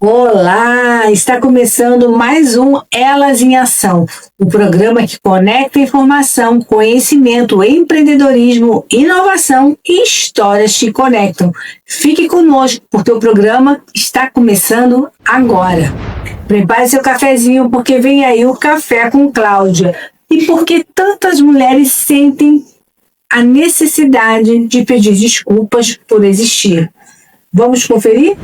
Olá! Está começando mais um Elas em Ação, o programa que conecta informação, conhecimento, empreendedorismo, inovação e histórias que conectam. Fique conosco, porque o programa está começando agora. Prepare seu cafezinho, porque vem aí o Café com Cláudia. E porque tantas mulheres sentem a necessidade de pedir desculpas por existir. Vamos conferir?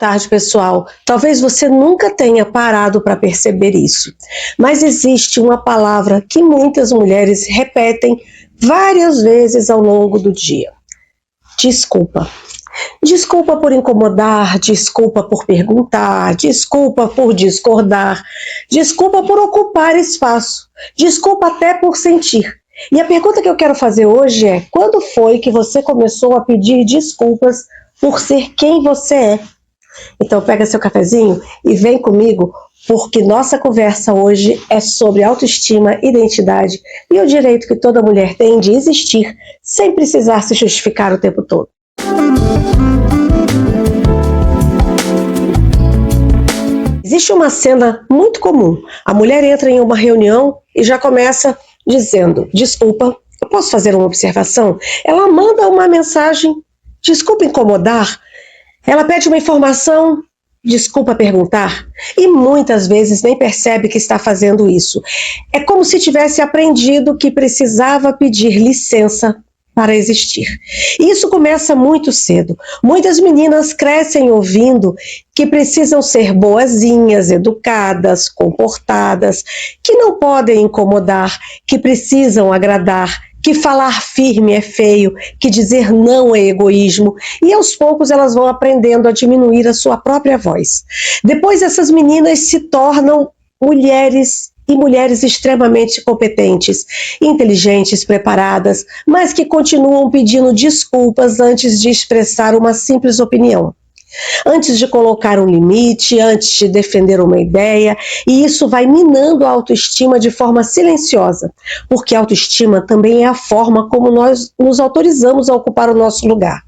Boa tarde, pessoal. Talvez você nunca tenha parado para perceber isso, mas existe uma palavra que muitas mulheres repetem várias vezes ao longo do dia: desculpa. Desculpa por incomodar, desculpa por perguntar, desculpa por discordar, desculpa por ocupar espaço, desculpa até por sentir. E a pergunta que eu quero fazer hoje é: quando foi que você começou a pedir desculpas por ser quem você é? Então pega seu cafezinho e vem comigo, porque nossa conversa hoje é sobre autoestima, identidade e o direito que toda mulher tem de existir sem precisar se justificar o tempo todo. Existe uma cena muito comum. A mulher entra em uma reunião e já começa dizendo: desculpa, eu posso fazer uma observação? Ela manda uma mensagem: desculpa incomodar. Ela pede uma informação: desculpa perguntar. E muitas vezes nem percebe que está fazendo isso. É como se tivesse aprendido que precisava pedir licença para existir. E isso começa muito cedo. Muitas meninas crescem ouvindo que precisam ser boazinhas, educadas, comportadas, que não podem incomodar, que precisam agradar, que falar firme é feio, que dizer não é egoísmo, e aos poucos elas vão aprendendo a diminuir a sua própria voz. Depois essas meninas se tornam mulheres extremamente competentes, inteligentes, preparadas, mas que continuam pedindo desculpas antes de expressar uma simples opinião, antes de colocar um limite, antes de defender uma ideia, e isso vai minando a autoestima de forma silenciosa, porque a autoestima também é a forma como nós nos autorizamos a ocupar o nosso lugar.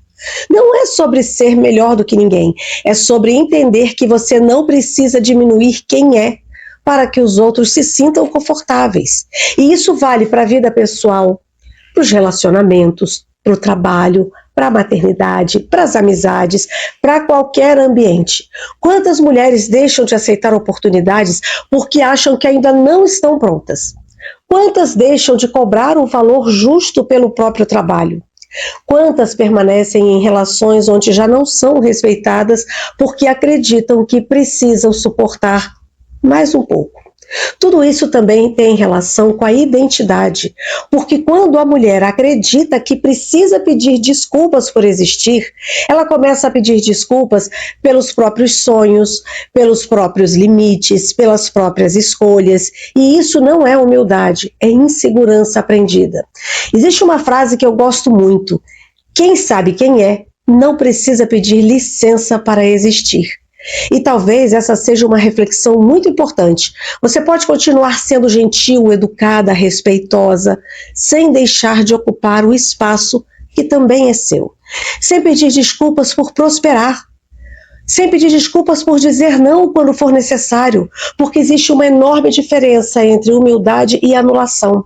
Não é sobre ser melhor do que ninguém, é sobre entender que você não precisa diminuir quem é para que os outros se sintam confortáveis. E isso vale para a vida pessoal, para os relacionamentos, para o trabalho, para a maternidade, para as amizades, para qualquer ambiente. Quantas mulheres deixam de aceitar oportunidades porque acham que ainda não estão prontas? Quantas deixam de cobrar um valor justo pelo próprio trabalho? Quantas permanecem em relações onde já não são respeitadas porque acreditam que precisam suportar mais um pouco? Tudo isso também tem relação com a identidade, porque quando a mulher acredita que precisa pedir desculpas por existir, ela começa a pedir desculpas pelos próprios sonhos, pelos próprios limites, pelas próprias escolhas, e isso não é humildade, é insegurança aprendida. Existe uma frase que eu gosto muito: quem sabe quem é, não precisa pedir licença para existir. E talvez essa seja uma reflexão muito importante. Você pode continuar sendo gentil, educada, respeitosa, sem deixar de ocupar o espaço que também é seu. Sem pedir desculpas por prosperar. Sem pedir desculpas por dizer não quando for necessário, porque existe uma enorme diferença entre humildade e anulação.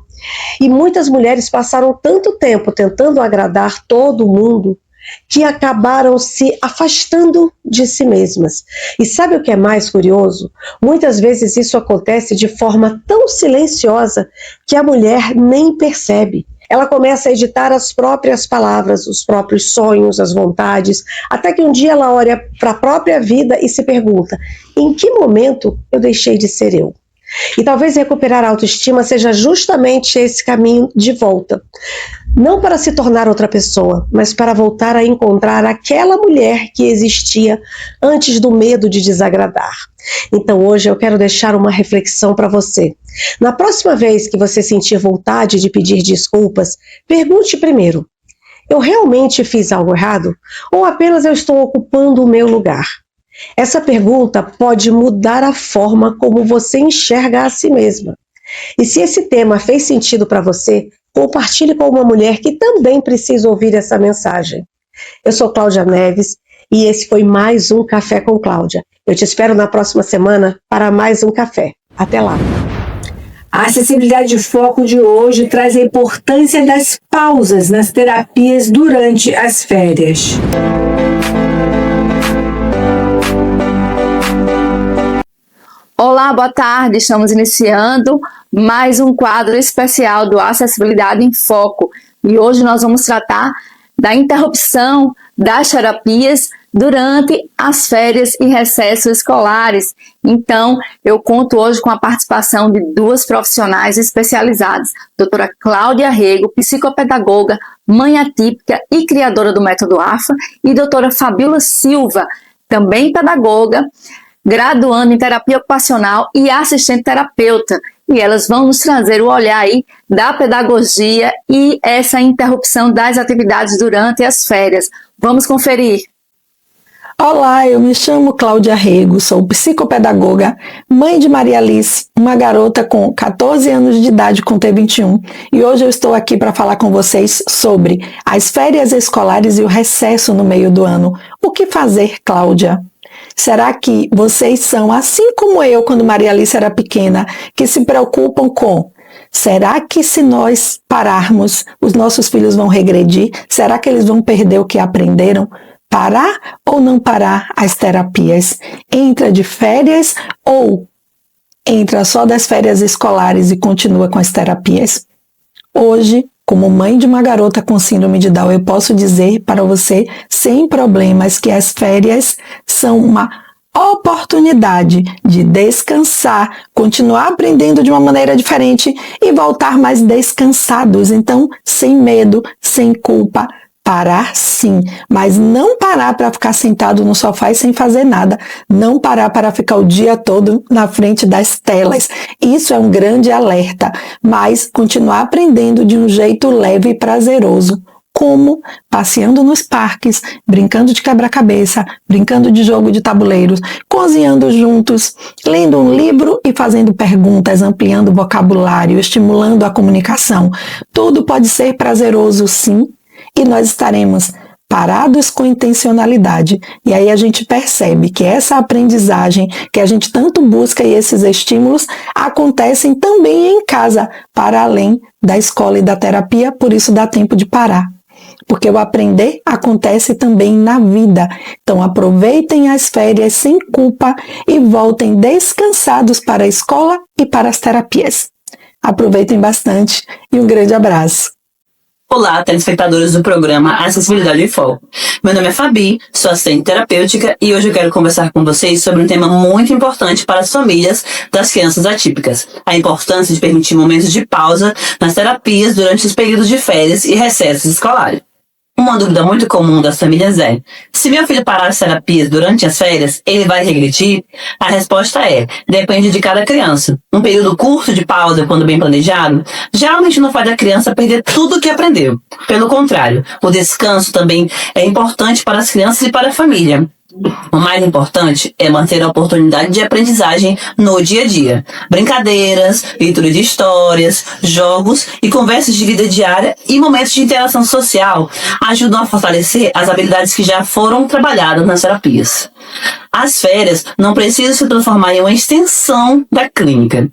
E muitas mulheres passaram tanto tempo tentando agradar todo mundo que acabaram se afastando de si mesmas. E sabe o que é mais curioso? Muitas vezes isso acontece de forma tão silenciosa que a mulher nem percebe. Ela começa a editar as próprias palavras, os próprios sonhos, as vontades, até que um dia ela olha para a própria vida e se pergunta: em que momento eu deixei de ser eu? E talvez recuperar a autoestima seja justamente esse caminho de volta. Não para se tornar outra pessoa, mas para voltar a encontrar aquela mulher que existia antes do medo de desagradar. Então hoje eu quero deixar uma reflexão para você. Na próxima vez que você sentir vontade de pedir desculpas, pergunte primeiro: eu realmente fiz algo errado? Ou apenas eu estou ocupando o meu lugar? Essa pergunta pode mudar a forma como você enxerga a si mesma. E se esse tema fez sentido para você, compartilhe com uma mulher que também precisa ouvir essa mensagem. Eu sou Cláudia Neves e esse foi mais um Café com Cláudia. Eu te espero na próxima semana para mais um café. Até lá! A acessibilidade de foco de hoje traz a importância das pausas nas terapias durante as férias. Olá, boa tarde. Estamos iniciando mais um quadro especial do Acessibilidade em Foco. E hoje nós vamos tratar da interrupção das terapias durante as férias e recessos escolares. Então, eu conto hoje com a participação de duas profissionais especializadas, doutora Cláudia Rego, psicopedagoga, mãe atípica e criadora do método AFA, e doutora Fabíola Silva, também pedagoga, graduando em terapia ocupacional e assistente terapeuta. E elas vão nos trazer o olhar aí da pedagogia e essa interrupção das atividades durante as férias. Vamos conferir. Olá, eu me chamo Cláudia Rego, sou psicopedagoga, mãe de Maria Alice, uma garota com 14 anos de idade com T21, e hoje eu estou aqui para falar com vocês sobre as férias escolares e o recesso no meio do ano. O que fazer, Cláudia? Será que vocês são, assim como eu quando Maria Alice era pequena, que se preocupam com: será que se nós pararmos, os nossos filhos vão regredir? Será que eles vão perder o que aprenderam? Parar ou não parar as terapias? Entra de férias ou entra só das férias escolares e continua com as terapias? Hoje, como mãe de uma garota com síndrome de Down, eu posso dizer para você, sem problemas, que as férias são uma oportunidade de descansar, continuar aprendendo de uma maneira diferente e voltar mais descansados. Então, sem medo, sem culpa, parar sim, mas não parar para ficar sentado no sofá e sem fazer nada, não parar para ficar o dia todo na frente das telas. Isso é um grande alerta, mas continuar aprendendo de um jeito leve e prazeroso, como passeando nos parques, brincando de quebra-cabeça, brincando de jogo de tabuleiros, cozinhando juntos, lendo um livro e fazendo perguntas, ampliando o vocabulário, estimulando a comunicação. Tudo pode ser prazeroso sim, e nós estaremos parados com intencionalidade. E aí a gente percebe que essa aprendizagem que a gente tanto busca e esses estímulos acontecem também em casa, para além da escola e da terapia, por isso dá tempo de parar. Porque o aprender acontece também na vida. Então aproveitem as férias sem culpa e voltem descansados para a escola e para as terapias. Aproveitem bastante e um grande abraço. Olá, telespectadores do programa Acessibilidade em Foco. Meu nome é Fabi, sou assistente terapêutica e hoje eu quero conversar com vocês sobre um tema muito importante para as famílias das crianças atípicas: a importância de permitir momentos de pausa nas terapias durante os períodos de férias e recessos escolares. Uma dúvida muito comum das famílias é: se meu filho parar as terapias durante as férias, ele vai regredir? A resposta é: depende de cada criança. Um período curto de pausa, quando bem planejado, geralmente não faz a criança perder tudo o que aprendeu. Pelo contrário, o descanso também é importante para as crianças e para a família. O mais importante é manter a oportunidade de aprendizagem no dia a dia. Brincadeiras, leitura de histórias, jogos e conversas de vida diária e momentos de interação social ajudam a fortalecer as habilidades que já foram trabalhadas nas terapias. As férias não precisam se transformar em uma extensão da clínica.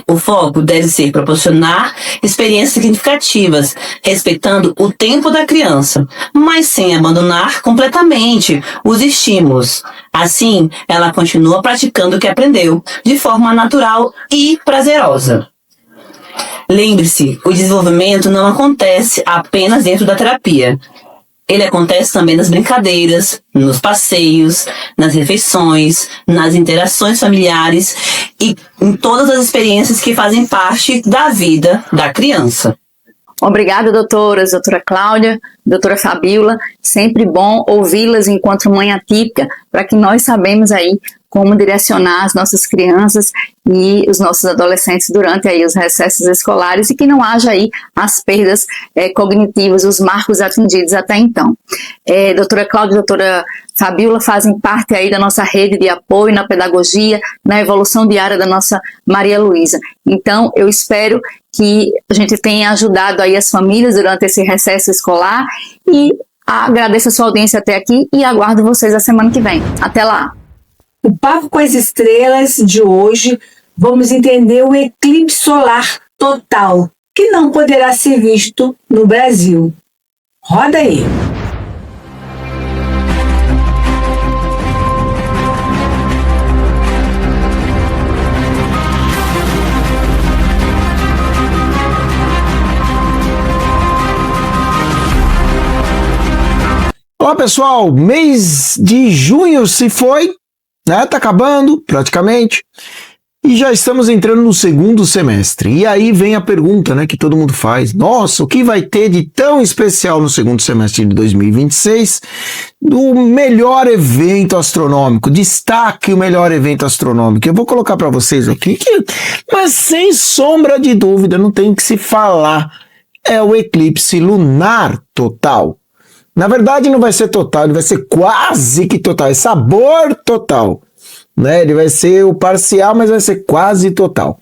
O foco deve ser proporcionar experiências significativas, respeitando o tempo da criança, mas sem abandonar completamente os estímulos. Assim, ela continua praticando o que aprendeu, de forma natural e prazerosa. Lembre-se, o desenvolvimento não acontece apenas dentro da terapia. Ele acontece também nas brincadeiras, nos passeios, nas refeições, nas interações familiares e em todas as experiências que fazem parte da vida da criança. Obrigada, doutoras, doutora Cláudia, doutora Fabíola. Sempre bom ouvi-las enquanto mãe atípica, para que nós sabemos aí como direcionar as nossas crianças e os nossos adolescentes durante aí os recessos escolares e que não haja aí as perdas cognitivas, os marcos atingidos até então. Doutora Cláudia, doutora Fabiola fazem parte aí da nossa rede de apoio na pedagogia, na evolução diária da nossa Maria Luísa. Então, eu espero que a gente tenha ajudado aí as famílias durante esse recesso escolar e agradeço a sua audiência até aqui e aguardo vocês a semana que vem. Até lá! O Papo com as Estrelas de hoje, vamos entender o eclipse solar total, que não poderá ser visto no Brasil. Roda aí! Olá pessoal, mês de junho se foi, né? Tá acabando praticamente e já estamos entrando no segundo semestre. E aí vem a pergunta, né, que todo mundo faz: nossa, o que vai ter de tão especial no segundo semestre de 2026 do melhor evento astronômico? Destaque o melhor evento astronômico. Eu vou colocar para vocês aqui, mas sem sombra de dúvida, não tem o que se falar, é o eclipse lunar total. Na verdade, não vai ser total, ele vai ser quase que total, é sabor total, né? Ele vai ser o parcial, mas vai ser quase total.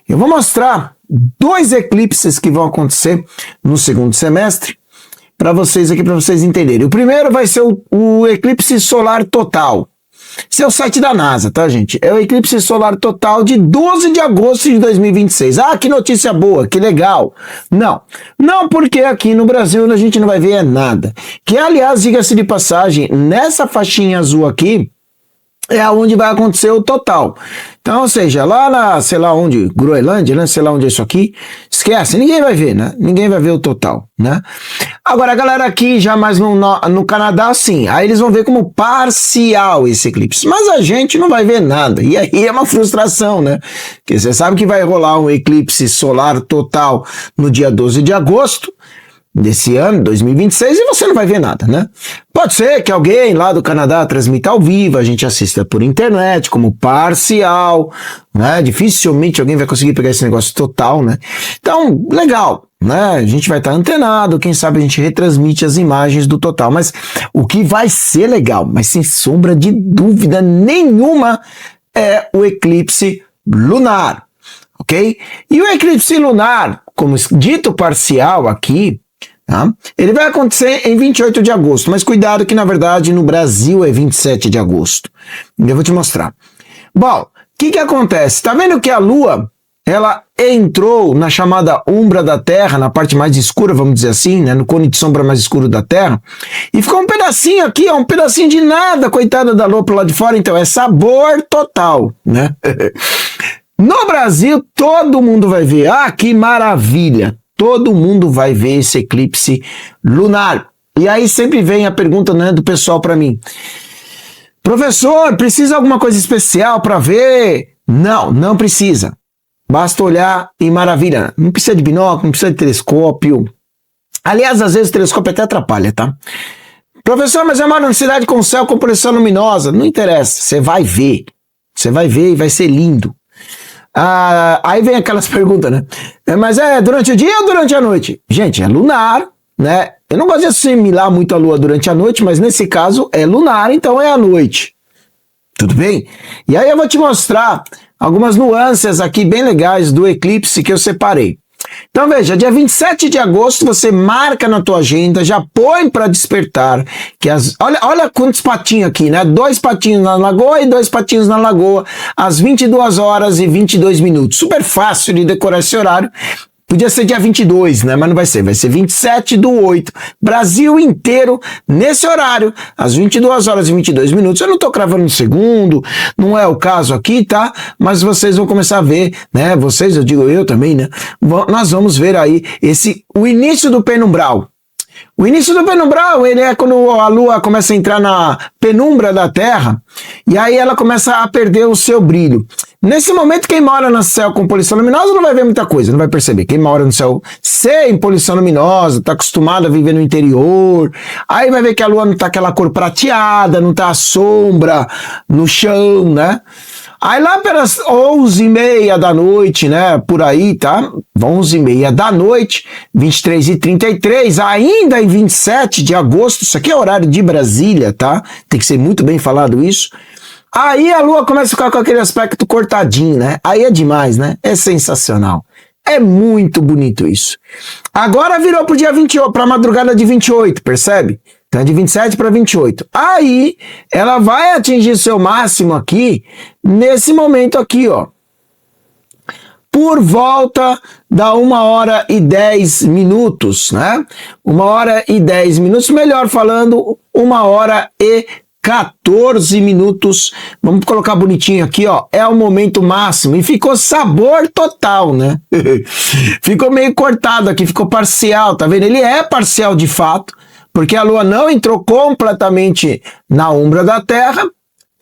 Eu vou mostrar 2 eclipses que vão acontecer no segundo semestre para vocês aqui, para vocês entenderem. O primeiro vai ser o eclipse solar total. Esse é o site da NASA, tá, gente? É o eclipse solar total de 12 de agosto de 2026. Ah, que notícia boa, que legal. Não, porque aqui no Brasil a gente não vai ver nada. Que, aliás, diga-se de passagem, nessa faixinha azul aqui, é onde vai acontecer o total. Então, ou seja, lá na, sei lá onde, Groenlândia, né, sei lá onde é isso aqui, esquece, ninguém vai ver, né? Ninguém vai ver o total, né? Agora, a galera aqui, já mais no Canadá, sim, aí eles vão ver como parcial esse eclipse, mas a gente não vai ver nada, e aí é uma frustração, né? Porque você sabe que vai rolar um eclipse solar total no dia 12 de agosto, desse ano, 2026, e você não vai ver nada, né? Pode ser que alguém lá do Canadá transmita ao vivo, a gente assista por internet, como parcial, né? Dificilmente alguém vai conseguir pegar esse negócio total, né? Então, legal, né? A gente vai estar antenado, quem sabe a gente retransmite as imagens do total, mas o que vai ser legal, mas sem sombra de dúvida nenhuma, é o eclipse lunar, ok? E o eclipse lunar, como dito parcial aqui, tá? Ele vai acontecer em 28 de agosto, mas cuidado que na verdade no Brasil é 27 de agosto. Eu vou te mostrar. Bom, o que acontece? Tá vendo que a Lua, ela entrou na chamada umbra da Terra, na parte mais escura, vamos dizer assim, né, no cone de sombra mais escuro da Terra, e ficou um pedacinho aqui, ó, um pedacinho de nada, coitada da Lua pro lado de fora, então é sabor total, né? No Brasil, todo mundo vai ver. Ah, que maravilha! Todo mundo vai ver esse eclipse lunar. E aí sempre vem a pergunta, né, do pessoal para mim: professor, precisa alguma coisa especial para ver? Não precisa. Basta olhar e maravilha. Não precisa de binóculo, não precisa de telescópio. Aliás, às vezes o telescópio até atrapalha, tá? Professor, mas é uma cidade com céu com poluição luminosa. Não interessa, você vai ver. Você vai ver e vai ser lindo. Aí vem aquelas perguntas, né? Mas é durante o dia ou durante a noite? Gente, é lunar, né? Eu não gosto de assimilar muito a Lua durante a noite, mas nesse caso é lunar, então é à noite. Tudo bem? E aí eu vou te mostrar algumas nuances aqui bem legais do eclipse que eu separei. Então veja, dia 27 de agosto você marca na tua agenda, já põe para despertar, que olha quantos patinhos aqui, né? 2 patinhos na lagoa e 2 patinhos na lagoa, às 22h22. Super fácil de decorar esse horário. Podia ser dia 22, né? Mas não vai ser 27/8. Brasil inteiro, nesse horário, às 22h22. Eu não tô cravando um segundo, não é o caso aqui, tá? Mas vocês vão começar a ver, né? Vocês, eu digo eu também, né? Nós vamos ver aí o início do penumbral. O início do penumbral, ele é quando a Lua começa a entrar na penumbra da Terra, e aí ela começa a perder o seu brilho. Nesse momento, quem mora no céu com poluição luminosa não vai ver muita coisa, não vai perceber. Quem mora no céu sem poluição luminosa, está acostumado a viver no interior, aí vai ver que a Lua não está aquela cor prateada, não está a sombra no chão, né? Aí lá pelas 11h30 da noite, né, por aí, tá? 11h30 da noite, 23h33, ainda em 27 de agosto, isso aqui é horário de Brasília, tá? Tem que ser muito bem falado isso. Aí a lua começa a ficar com aquele aspecto cortadinho, né? Aí é demais, né? É sensacional. É muito bonito isso. Agora virou pro dia 28, pra madrugada de 28, percebe? Então é de 27 para 28. Aí ela vai atingir seu máximo aqui, nesse momento aqui, ó. Por volta da 1h10, né? 1h10, melhor falando, 1h14. Vamos colocar bonitinho aqui, ó. É o momento máximo. E ficou sabor total, né? Ficou meio cortado aqui, ficou parcial, tá vendo? Ele é parcial de fato, porque a lua não entrou completamente na umbra da Terra,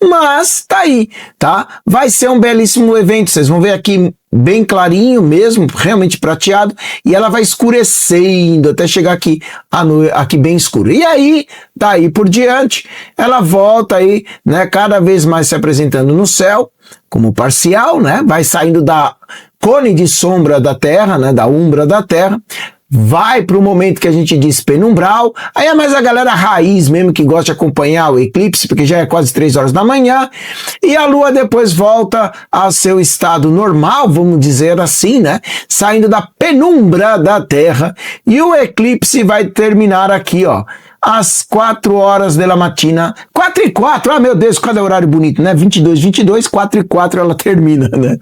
mas tá aí, tá? Vai ser um belíssimo evento, vocês vão ver aqui bem clarinho mesmo, realmente prateado, e ela vai escurecendo até chegar aqui, aqui bem escuro. E aí, daí por diante, ela volta aí, né, cada vez mais se apresentando no céu, como parcial, né? Vai saindo da cone de sombra da Terra, né, da umbra da Terra, vai para o momento que a gente diz penumbral, aí é mais a galera raiz mesmo que gosta de acompanhar o eclipse, porque já é quase 3 horas da manhã, e a lua depois volta ao seu estado normal, vamos dizer assim, né, saindo da penumbra da Terra, e o eclipse vai terminar aqui, ó, às 4 horas da matina, 4h04, ah meu Deus, cada horário bonito, né, 22h22, 4h04 ela termina, né,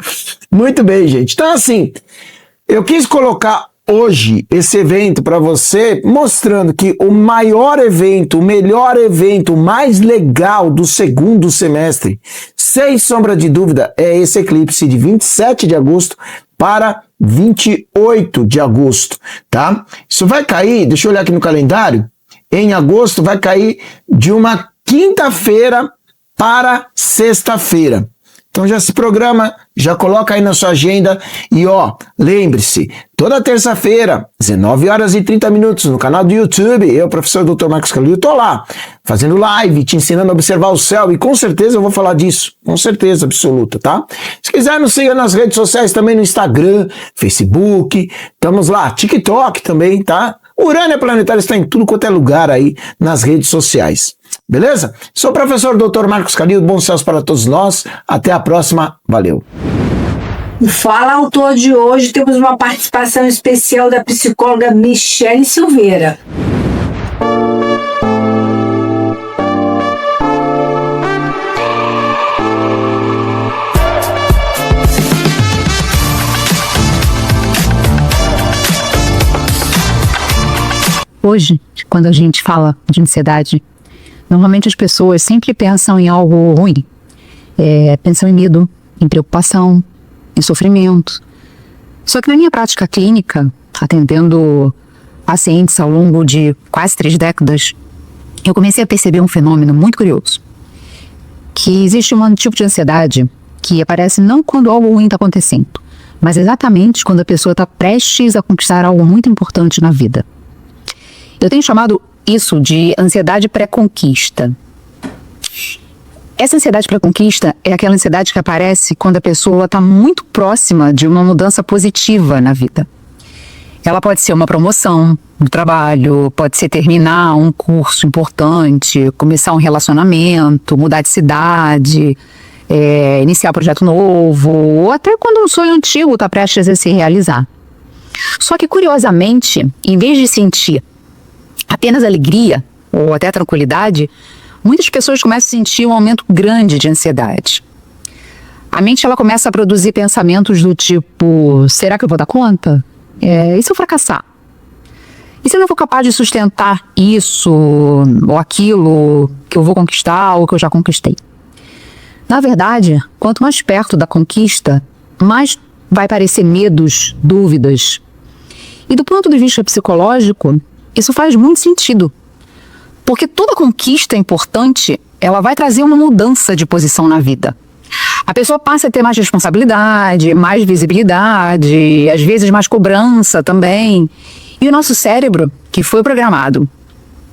muito bem, gente, então assim, eu quis colocar hoje esse evento para você, mostrando que o maior evento, o melhor evento, o mais legal do segundo semestre, sem sombra de dúvida, é esse eclipse de 27 de agosto para 28 de agosto, tá? Isso vai cair, deixa eu olhar aqui no calendário, em agosto vai cair de uma quinta-feira para sexta-feira. Então já se programa, já coloca aí na sua agenda e ó, lembre-se, toda terça-feira, 19h30 no canal do YouTube, eu, professor Dr. Marcos Calil, tô lá, fazendo live, te ensinando a observar o céu e com certeza eu vou falar disso, com certeza absoluta, tá? Se quiser nos siga nas redes sociais também no Instagram, Facebook, estamos lá, TikTok também, tá? Urânia Planetária está em tudo quanto é lugar aí nas redes sociais. Beleza? Sou o professor Dr. Marcos Calil, bons céus para todos nós. Até a próxima. Valeu. No Fala Autor de hoje temos uma participação especial da psicóloga Michele Silveira. Hoje, quando a gente fala de ansiedade, normalmente as pessoas sempre pensam em algo ruim. Pensam em medo, em preocupação, em sofrimento. Só que na minha prática clínica, atendendo pacientes ao longo de quase 3 décadas, eu comecei a perceber um fenômeno muito curioso. Que existe um tipo de ansiedade que aparece não quando algo ruim está acontecendo, mas exatamente quando a pessoa está prestes a conquistar algo muito importante na vida. Eu tenho chamado isso de ansiedade pré-conquista. Essa ansiedade pré-conquista é aquela ansiedade que aparece quando a pessoa está muito próxima de uma mudança positiva na vida. Ela pode ser uma promoção no trabalho, pode ser terminar um curso importante, começar um relacionamento, mudar de cidade, iniciar um projeto novo, ou até quando um sonho antigo está prestes a se realizar. Só que, curiosamente, em vez de sentir apenas alegria ou até tranquilidade, muitas pessoas começam a sentir um aumento grande de ansiedade. A mente ela começa a produzir pensamentos do tipo: será que eu vou dar conta? E se eu fracassar? E se eu não for capaz de sustentar isso ou aquilo que eu vou conquistar ou que eu já conquistei? Na verdade, quanto mais perto da conquista, mais vai parecer medos, dúvidas. E do ponto de vista psicológico, isso faz muito sentido, porque toda conquista importante, ela vai trazer uma mudança de posição na vida. A pessoa passa a ter mais responsabilidade, mais visibilidade, às vezes mais cobrança também. E o nosso cérebro, que foi programado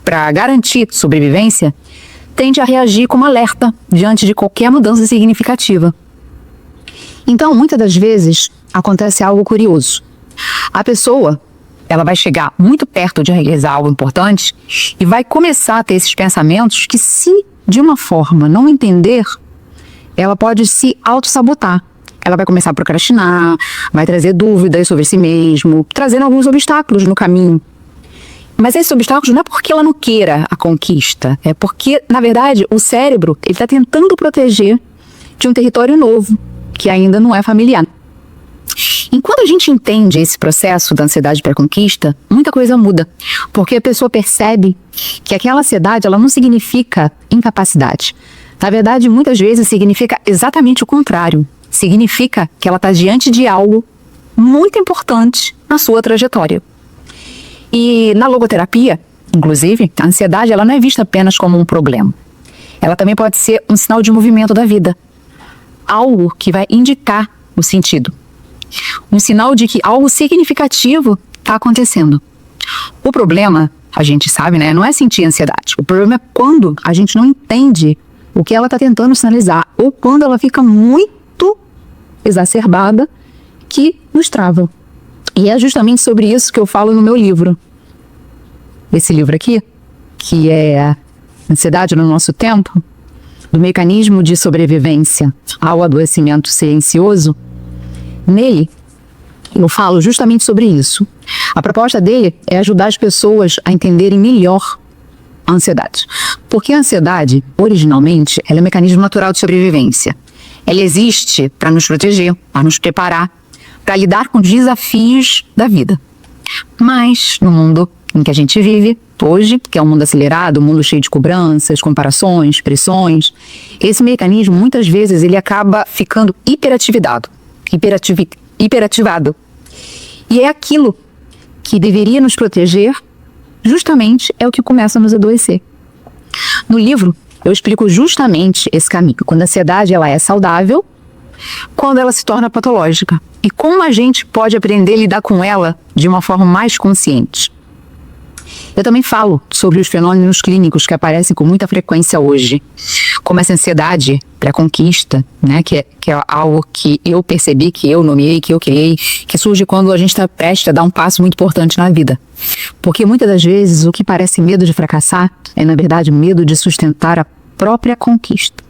para garantir sobrevivência, tende a reagir como alerta diante de qualquer mudança significativa. Então, muitas das vezes, acontece algo curioso. A pessoa, ela vai chegar muito perto de realizar algo importante e vai começar a ter esses pensamentos que, se de uma forma não entender, ela pode se auto-sabotar. Ela vai começar a procrastinar, vai trazer dúvidas sobre si mesmo, trazendo alguns obstáculos no caminho. Mas esses obstáculos não é porque ela não queira a conquista, é porque, na verdade, o cérebro está tentando proteger de um território novo, que ainda não é familiar. Enquanto a gente entende esse processo da ansiedade pré-conquista, muita coisa muda, porque a pessoa percebe que aquela ansiedade ela não significa incapacidade. Na verdade, muitas vezes significa exatamente o contrário. Significa que ela está diante de algo muito importante na sua trajetória. E na logoterapia, inclusive, a ansiedade ela não é vista apenas como um problema. Ela também pode ser um sinal de movimento da vida. Algo que vai indicar o sentido. Um sinal de que algo significativo está acontecendo. O problema, a gente sabe, né, não é sentir ansiedade. O problema é quando a gente não entende o que ela está tentando sinalizar, ou quando ela fica muito exacerbada, que nos trava. E é justamente sobre isso que eu falo no meu livro. Esse livro aqui, que é Ansiedade no Nosso Tempo, do mecanismo de sobrevivência ao adoecimento silencioso. Nele, eu falo justamente sobre isso. A proposta dele é ajudar as pessoas a entenderem melhor a ansiedade. Porque a ansiedade, originalmente, ela é um mecanismo natural de sobrevivência. Ela existe para nos proteger, para nos preparar, para lidar com desafios da vida. Mas, no mundo em que a gente vive hoje, que é um mundo acelerado, um mundo cheio de cobranças, comparações, pressões, esse mecanismo, muitas vezes, ele acaba ficando hiperativado. E é aquilo que deveria nos proteger, justamente é o que começa a nos adoecer. No livro, eu explico justamente esse caminho, quando a ansiedade ela é saudável, quando ela se torna patológica, e como a gente pode aprender a lidar com ela de uma forma mais consciente. Eu também falo sobre os fenômenos clínicos que aparecem com muita frequência hoje, como essa ansiedade pré-conquista, né, que é algo que eu percebi, que eu nomeei, que eu criei, que surge quando a gente está prestes a dar um passo muito importante na vida. Porque muitas das vezes o que parece medo de fracassar é, na verdade, medo de sustentar a própria conquista.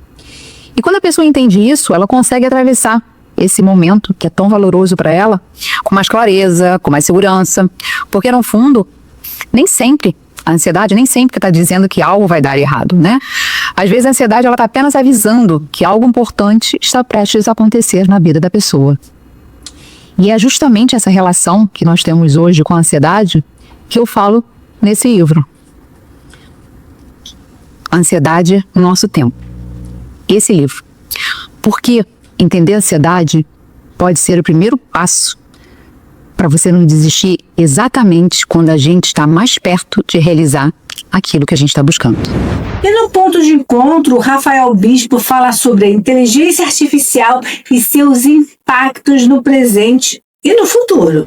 E quando a pessoa entende isso, ela consegue atravessar esse momento que é tão valoroso para ela com mais clareza, com mais segurança, porque no fundo, a ansiedade nem sempre está dizendo que algo vai dar errado, né? Às vezes a ansiedade ela está apenas avisando que algo importante está prestes a acontecer na vida da pessoa. E é justamente essa relação que nós temos hoje com a ansiedade que eu falo nesse livro. Ansiedade no Nosso Tempo. Esse livro. Porque entender a ansiedade pode ser o primeiro passo para você não desistir exatamente quando a gente está mais perto de realizar aquilo que a gente está buscando. E no ponto de encontro, o Rafael Bispo fala sobre a inteligência artificial e seus impactos no presente e no futuro.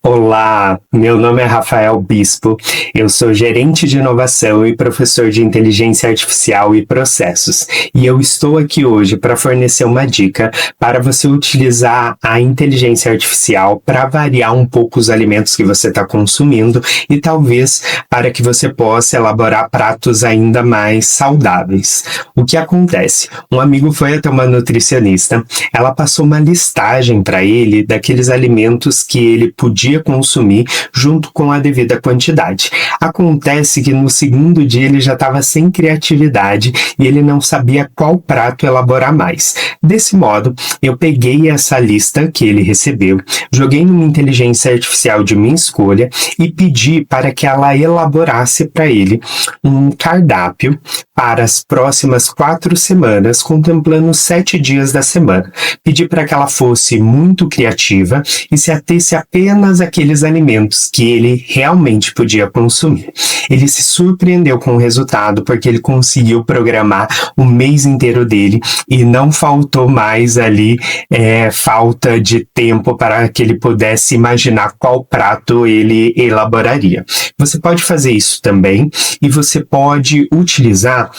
Olá, meu nome é Rafael Bispo, eu sou gerente de inovação e professor de inteligência artificial e processos, e eu estou aqui hoje para fornecer uma dica para você utilizar a inteligência artificial para variar um pouco os alimentos que você está consumindo e talvez para que você possa elaborar pratos ainda mais saudáveis. O que acontece? Um amigo foi até uma nutricionista, ela passou uma listagem para ele daqueles alimentos que ele podia consumir junto com a devida quantidade. Acontece que no segundo dia ele já estava sem criatividade e ele não sabia qual prato elaborar mais. Desse modo, eu peguei essa lista que ele recebeu, joguei numa inteligência artificial de minha escolha e pedi para que ela elaborasse para ele um cardápio para as próximas 4 semanas, contemplando 7 dias da semana. Pedi para que ela fosse muito criativa e se atesse apenas aqueles alimentos que ele realmente podia consumir. Ele se surpreendeu com o resultado, porque ele conseguiu programar o mês inteiro dele e não faltou mais ali falta de tempo para que ele pudesse imaginar qual prato ele elaboraria. Você pode fazer isso também, e você pode utilizar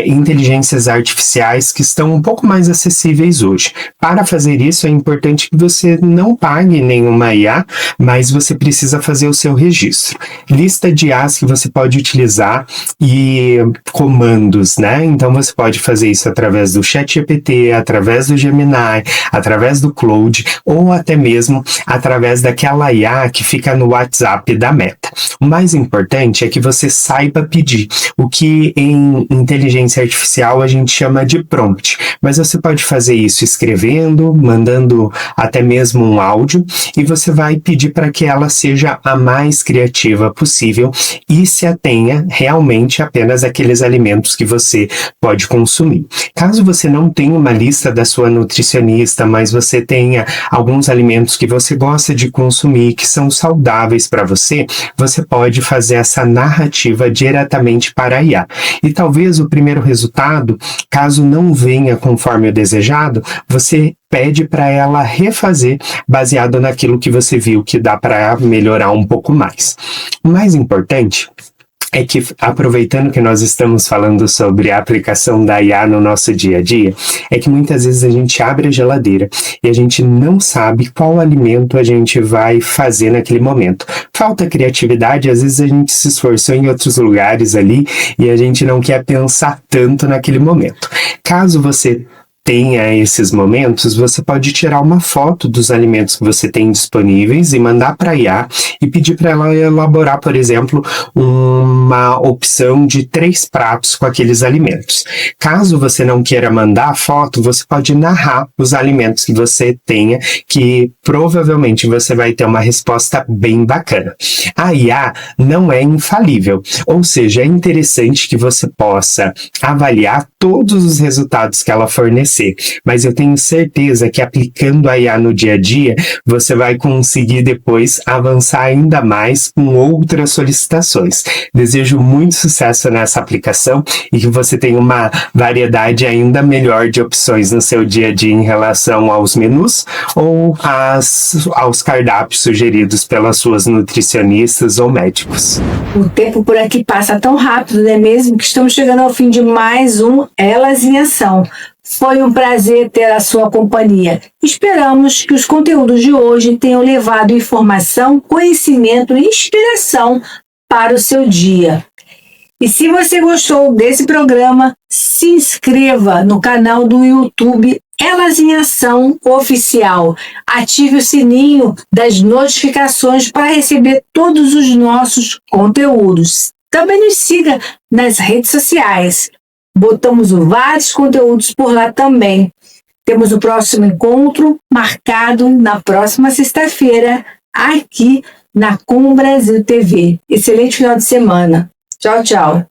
inteligências artificiais que estão um pouco mais acessíveis hoje. Para fazer isso, é importante que você não pague nenhuma IA, mas você precisa fazer o seu registro. Lista de IAs que você pode utilizar e comandos, né? Então você pode fazer isso através do ChatGPT, através do Gemini, através do Claude, ou até mesmo através daquela IA que fica no WhatsApp da Meta. O mais importante é que você saiba pedir, o que em inteligência artificial a gente chama de prompt, mas você pode fazer isso escrevendo, mandando até mesmo um áudio, e você vai pedir para que ela seja a mais criativa possível e se atenha realmente apenas àqueles alimentos que você pode consumir. Caso você não tenha uma lista da sua nutricionista, mas você tenha alguns alimentos que você gosta de consumir, que são saudáveis para você, você pode fazer essa narrativa diretamente para a IA. E talvez o primeiro resultado, caso não venha conforme o desejado, você pede para ela refazer baseado naquilo que você viu que dá para melhorar um pouco mais. O mais importante é que, aproveitando que nós estamos falando sobre a aplicação da IA no nosso dia a dia, é que muitas vezes a gente abre a geladeira e a gente não sabe qual alimento a gente vai fazer naquele momento. Falta criatividade, às vezes a gente se esforçou em outros lugares ali e a gente não quer pensar tanto naquele momento. Caso você tenha esses momentos, você pode tirar uma foto dos alimentos que você tem disponíveis e mandar para a IA e pedir para ela elaborar, por exemplo, uma opção de 3 pratos com aqueles alimentos. Caso você não queira mandar a foto, você pode narrar os alimentos que você tenha, que provavelmente você vai ter uma resposta bem bacana. A IA não é infalível, ou seja, é interessante que você possa avaliar todos os resultados que ela fornecer, mas eu tenho certeza que aplicando a IA no dia a dia, você vai conseguir depois avançar ainda mais com outras solicitações. Desejo muito sucesso nessa aplicação e que você tenha uma variedade ainda melhor de opções no seu dia a dia em relação aos menus ou aos cardápios sugeridos pelas suas nutricionistas ou médicos. O tempo por aqui passa tão rápido, não é mesmo? Que estamos chegando ao fim de mais um Elas em Ação. Foi um prazer ter a sua companhia. Esperamos que os conteúdos de hoje tenham levado informação, conhecimento e inspiração para o seu dia. E se você gostou desse programa, se inscreva no canal do YouTube Elas em Ação Oficial. Ative o sininho das notificações para receber todos os nossos conteúdos. Também nos siga nas redes sociais. Botamos vários conteúdos por lá também. Temos o próximo encontro marcado na próxima sexta-feira, aqui na Com Brasil TV. Excelente final de semana. Tchau, tchau.